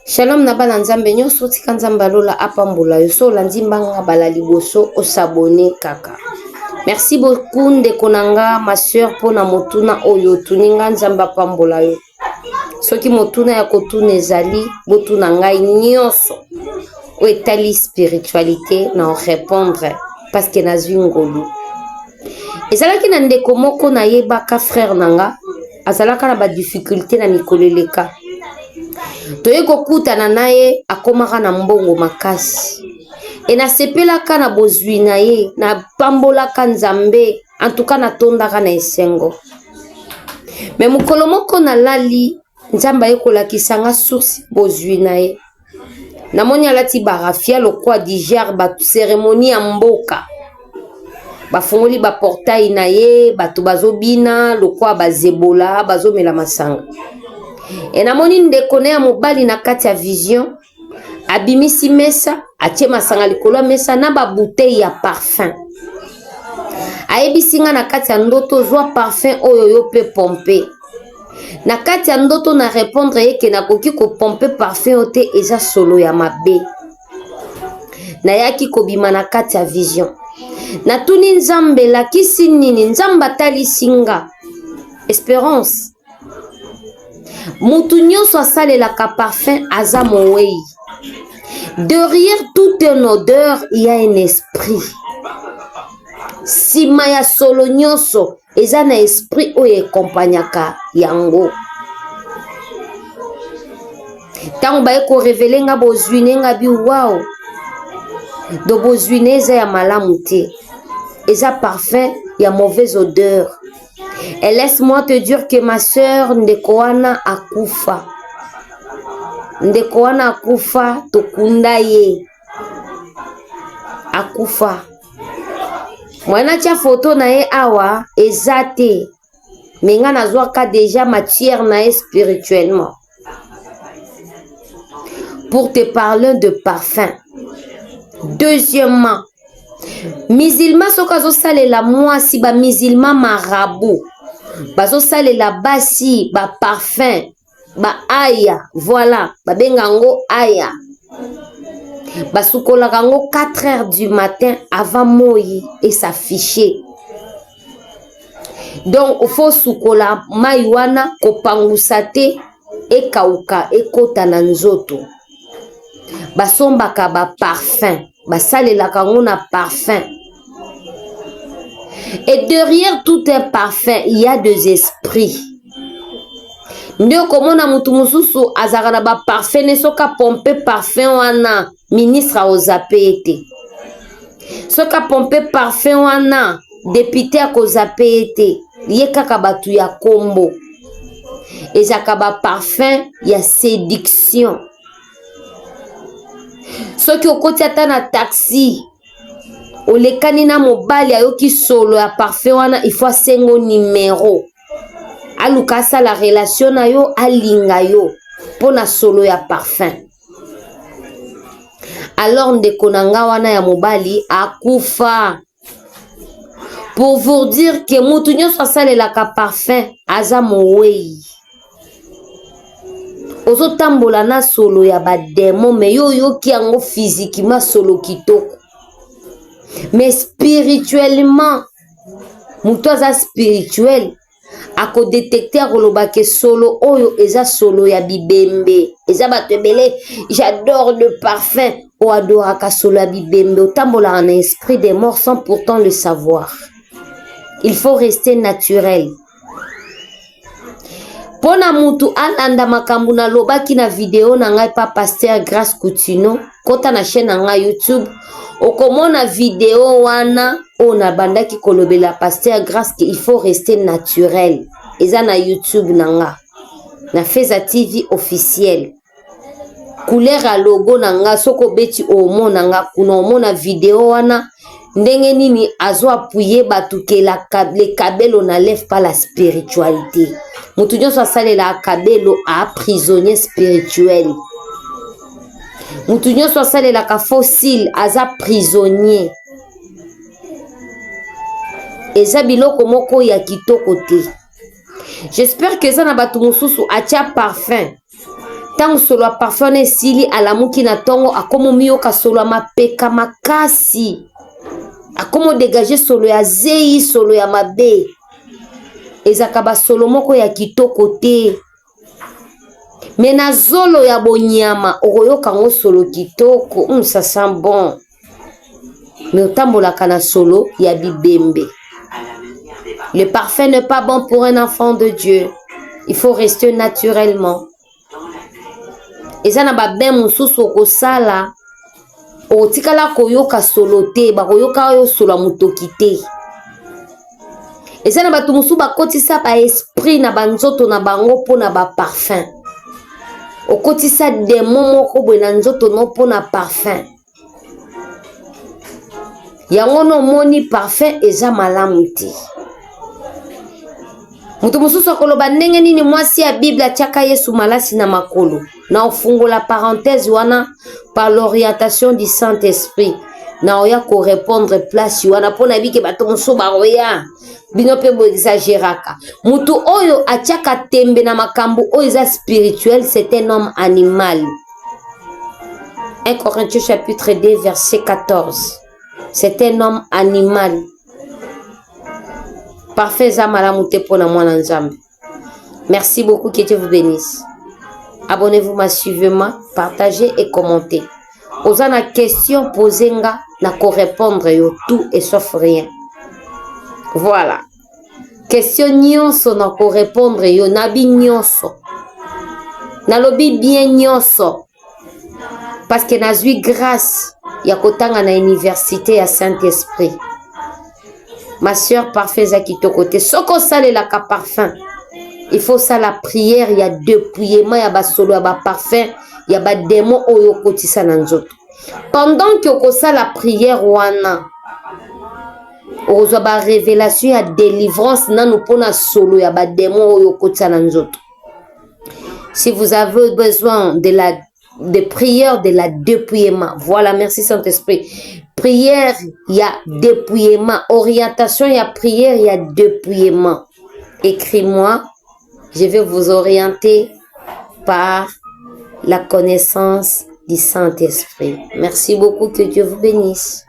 Shalom na bana nzambe nyonso tika nzambe alola apambola yo so landi mbanga bala liboso osabone kaka. Merci beaucoup ndeko nanga ma sœur pona motuna oyo tuninga nzambe apambola yo. Soki motuna ya kotuna ezali botuna ngai nyonso o etali spiritualité na répondre parce que nazwi ngolu. Ezalaki na ndeko moko na yebaka frère nanga azalaka na ba difficulté na mikoleleka. Toye kokutana naye akomaka na mbongo makasi. E nasepelaka na bozwi na ye na pambolaka nzambe en tout cas natondaka na esengo. Me mukolo moko na lali nzamba yekolakisanga source bozwi na ye. Namoni alati barafia lokwa dijar ba cérémonie ya mboka. Bafungoli ba portail na ye bato bazobina lokwa bazebola bazomela masanga. E namoni ndeko ne ya mobali na kati ya vision abimisi mesa atie masanga likolo mesa na ba bouteille ya parfum. Ayebisinga na kati ya ndoto zwa parfum oyo yo pe pompe. Na kati ya ndoto na répondre yeke na koki ko pompe parfum ote eza solo ya mabe. Na yaki kobima na kati ya vision. Na tuni nzambe lakisi nini nzamba talisinga. Espérance. Mutu nyonso asalelaka parfum aza mowei. Derrière toute une odeur, il y a un esprit. Sima ya solo nyonso, eza na esprit oyo ekompanyaka yango. Tango baye ko révéler nga bozwine nga bi wow. Do bozwine eza ya malamu te. Eza parfum ya mauvaise odeur. Et laisse-moi te dire que ma sœur ndeko wana akufa. Ndeko wana akufa tokunda ye. Akufa. Mwana tia photo na ye awa ezate. Menga nazwaka déjà matière na ye spirituellement. Pour te parler de parfum. Deuxièmement, musulman sokazo salela mwasi ba musulman marabout. Bazo salela basi ba parfum ba aya voilà ba bengango aya basukola kango 4 heures du matin avant moyi et s'afficher. Donc il faut sukola mai wana kopangusa te e kauka e kota na nzoto basombaka ba parfum basalela kango na parfum. Et derrière tout un parfum, il y a des esprits. Ndio komona mutu mususu azaka na ba parfum ne soka pompe parfum wana ministre ozape ete. Soka pompe parfum wana député akozape ete. Ye kaka batu ya kombo. Ezaka ba parfum ya séduction. Soki okoti ata na taxi olekani na mobali ayoki solo ya parfum wana il faut asengo numéro. Alukasa la relation na yo alinga yo pona solo ya parfum. Alors ndeko nanga wana ya mobali akufa. Pour vous dire que mutu nyonso asalelaka parfum aza mowei. Ozo tambola na solo ya ba démon mais yo yoki yango physiquement solo kitoko. Mais spirituellement, mutoza spirituel, ako détecter akolobake solo oyo eza solo ya bibembe. Eza batebele, j'adore le parfum, o adoraka solo ya bibembe. Otambola en esprit des morts sans pourtant le savoir. Il faut rester naturel. Pona mutu alanda makambu na lobaki na video na ngai pa Pasteur Grace Coutinho, kota na chaîne na ngai YouTube. Okomona vidéo wana ona bandaki kolobela Pasteur Grace qu'il faut rester naturel. Eza na YouTube nanga. Na Feza TV officiel. Couleur a logo nanga soko beti omo nanga kuna omona vidéo wana ndenge nini azo appuyer batuke la le kabelo na lève pas la spiritualité. Mutu nyonso asalela kabelo a prisonnier spirituel. Mutu nyonso asalelaka fossile aza prisonnier. Eza biloko moko ya kitoko te. J'espère que ça na batu mususu atia parfum. Tango solo ya parfum na esili alamuki na tongo akomo miyoka solo ya mapeka makasi. Akomo dégager solo ya zei, solo ya mabe. Ezaka ba solo moko ya kitoko te. Mais na zolo ya bonyama okoyoka ngo solo kitoko, ça sent bon. Mais otambolaka na solo ya bibembe. Le parfum n'est pas bon pour un enfant de Dieu. Il faut rester naturellement. Eza na ba ben mususu okosala otikala koyoka solo te, bakoyoka yo solo mutoki te. Eza na batu mususu bakotisa ba esprit na banzoto na bango po na ba parfum. Okotisa démon moko boye na nzoto no po na parfum. Yango no moni parfum eza malamu te. Mutu mususu akoloba ndenge nini mwasi ya Bible atiaka Yesu malasi na makolo. Na ofungola parenthèse wana par l'orientation du Saint-Esprit. Na oya ko répondre place wana pona bike bato mususu baroya. Bino pe bo exagéraka. Mutu oyo atiaka tembe na makambo oyo eza spirituel, c'est un homme animal. 1 Corinthiens chapitre 2 verset 14. C'est un homme animal. Parfait Zamalamute pour la moine ensemble. Merci beaucoup, que Dieu vous bénisse. Abonnez-vous massivement, partagez et commentez. Osez la question posée, na ko répondre yo tout et sauf rien. Voilà. Question nyonso na ko répondre yo nabi nyonso. Na lobi bien nyonso. Parce que na zui grâce ya kotanga na université à Saint-Esprit. Ma soeur parfait zakito côté soko sale la ka parfum. Il faut ça la prière, il y a dépouillement, il y a ba solo, il y a ba parfum, il y a ba démon oyo kotisa na nzoto. Pendant que ko ça la prière wana ozo ba révélation ya délivrance nanu pona solo ya ba démon oyo kotisa na nzoto. Si vous avez besoin de prière de la dépouillement, voilà, merci Saint-Esprit. Prière, il y a dépouillement. Orientation, il y a prière, il y a dépouillement. Écris-moi, je vais vous orienter par la connaissance du Saint-Esprit. Merci beaucoup, que Dieu vous bénisse.